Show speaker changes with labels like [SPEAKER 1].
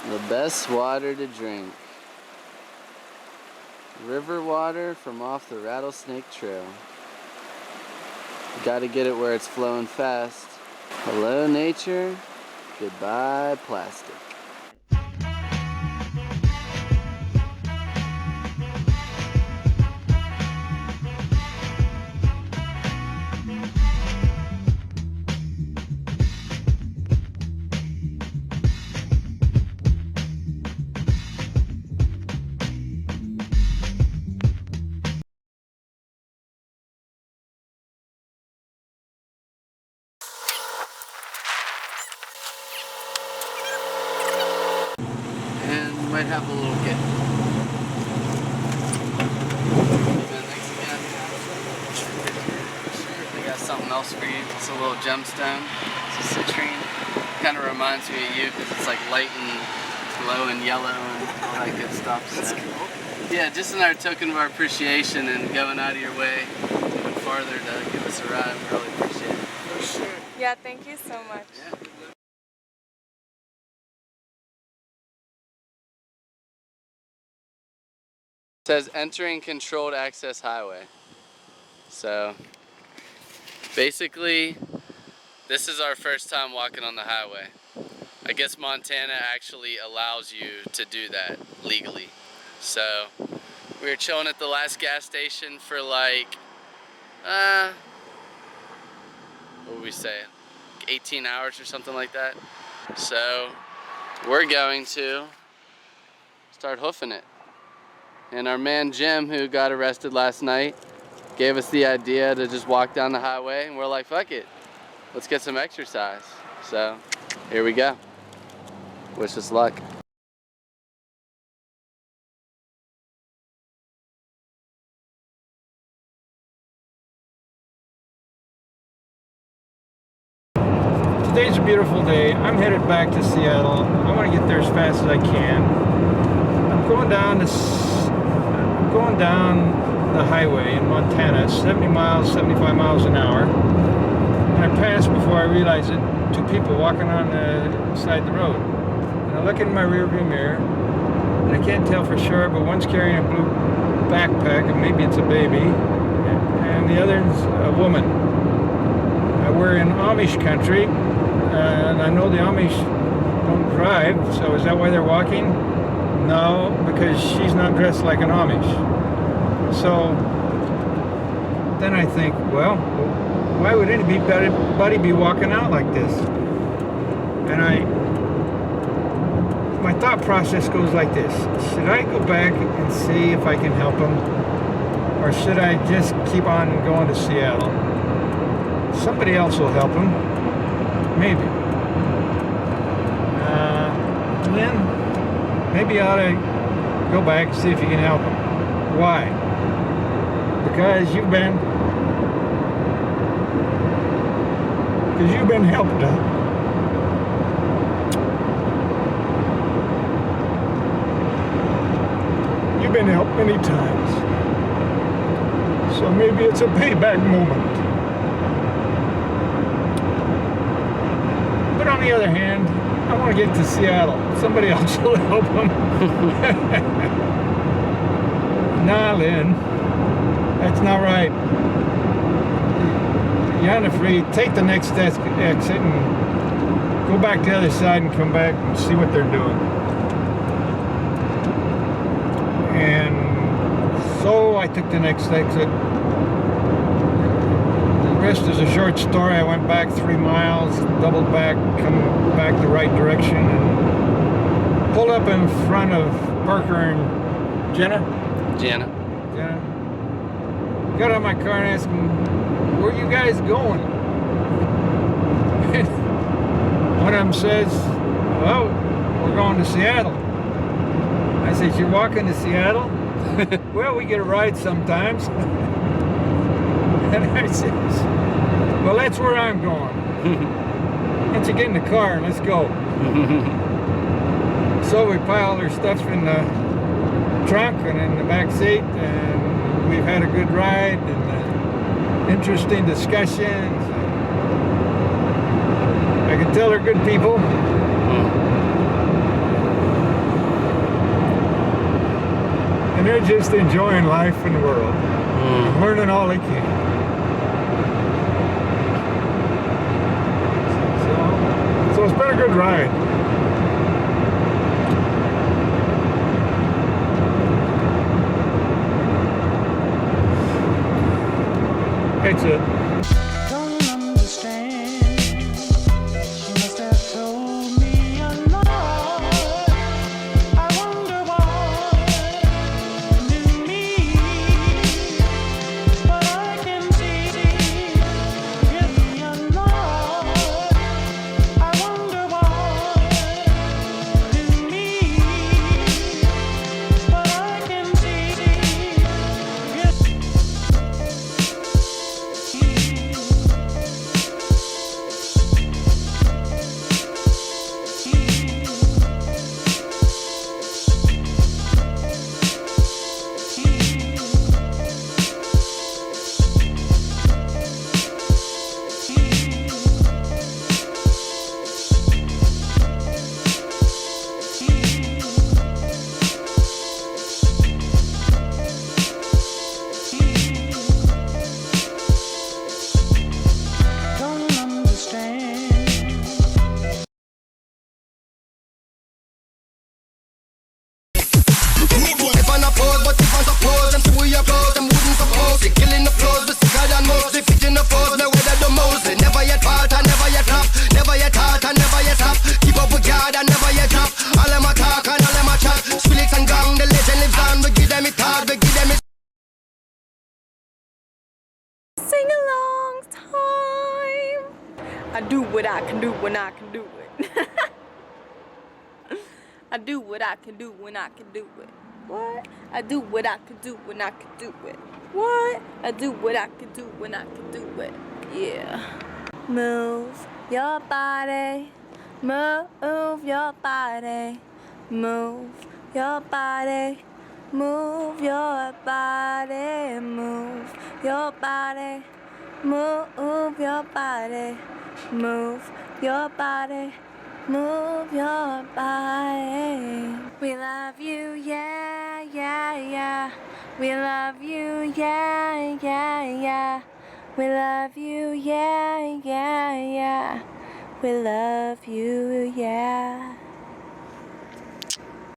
[SPEAKER 1] The best water to drink. River water from off the Rattlesnake Trail. You gotta get it where it's flowing fast. Hello nature, goodbye plastic. Might have a little get. Thanks again. They got something else for you. It's a little gemstone. It's a citrine. Kind of reminds me of you because it's like light and glowing yellow and all that good stuff. That's cool. Yeah, just in our token of our appreciation and going out of your way even farther to give us a ride. We really appreciate it.
[SPEAKER 2] For sure. Yeah, thank you so much.
[SPEAKER 1] Yeah. It says entering controlled access highway. So basically this is our first time walking on the highway. I guess Montana actually allows you to do that legally. So we were chilling at the last gas station for like what would we say, 18 hours or something like that. So we're going to start hoofing it. And our man Jim, who got arrested last night, gave us the idea to just walk down the highway, and we're like, fuck it, let's get some exercise. So here we go. Wish us luck.
[SPEAKER 3] Today's a beautiful day. I'm headed back to Seattle. I want to get there as fast as I can. I'm going down the highway in Montana, 75 miles an hour. And I passed before I realized it, two people walking on the side of the road. And I look in my rearview mirror, and I can't tell for sure, but one's carrying a blue backpack, and maybe it's a baby, and the other's a woman. We're in Amish country, and I know the Amish don't drive, so is that why they're walking? No, because she's not dressed like an Amish. So then I think, well, why would anybody be walking out like this? And my thought process goes like this: should I go back and see if I can help them, or should I just keep on going to Seattle? Somebody else will help them, maybe. And then maybe I ought to go back and see if you can help them. Why? Because you've been helped up. You've been helped many times. So maybe it's a payback moment. But on the other hand, I want to get to Seattle. Somebody else will help them. Nah, Lynn, that's not right. You're on the free. Take the next exit and go back to the other side and come back and see what they're doing. And so I took the next exit. The rest is a short story. I went back 3 miles, doubled back, come back the right direction, and pulled up in front of Parker and Jenna. Got out of my car and asked them, where are you guys going? One of them says, well, we're going to Seattle. I said, you're walking to Seattle? Well, we get a ride sometimes. And I said, well, that's where I'm going. Why don't you get in the car and let's go. So we piled our stuff in the trunk and in the back seat, and we've had a good ride and interesting discussions. I can tell they're good people. And they're just enjoying life in the world, learning all they can. So it's been a good ride. That's it.
[SPEAKER 4] Don't understand. She must have told me a lie. I wonder why in me, but I can see it's a lie. I wonder why in me, but I can see it's don't understand.
[SPEAKER 5] If I'm not pose, but if I'm suppose, them see we applause, them wouldn't suppose. They killing the flows, we sicker than most. They fit in the foes, no weather the most. They never yet part, I never yet flop. Never yet heart, I never yet stop. Keep up with God, I never yet drop. All them a talk and all them a chat. Skrillex and gang, the legend lives on. We give them it hard, we give them it.
[SPEAKER 2] Sing along time. I do what I can do when I can do it. I do what I can do when I can do it. What? I do what I can do when I can do it. What? I do what I can do when I can do it. Yeah. Move your body. Move your body. Move your body. Move your body. Move your body. Move your body. Move your body. Move your body. We love you, yeah, yeah, yeah. We love you, yeah, yeah, yeah. We love you, yeah, yeah, yeah. We love you, yeah.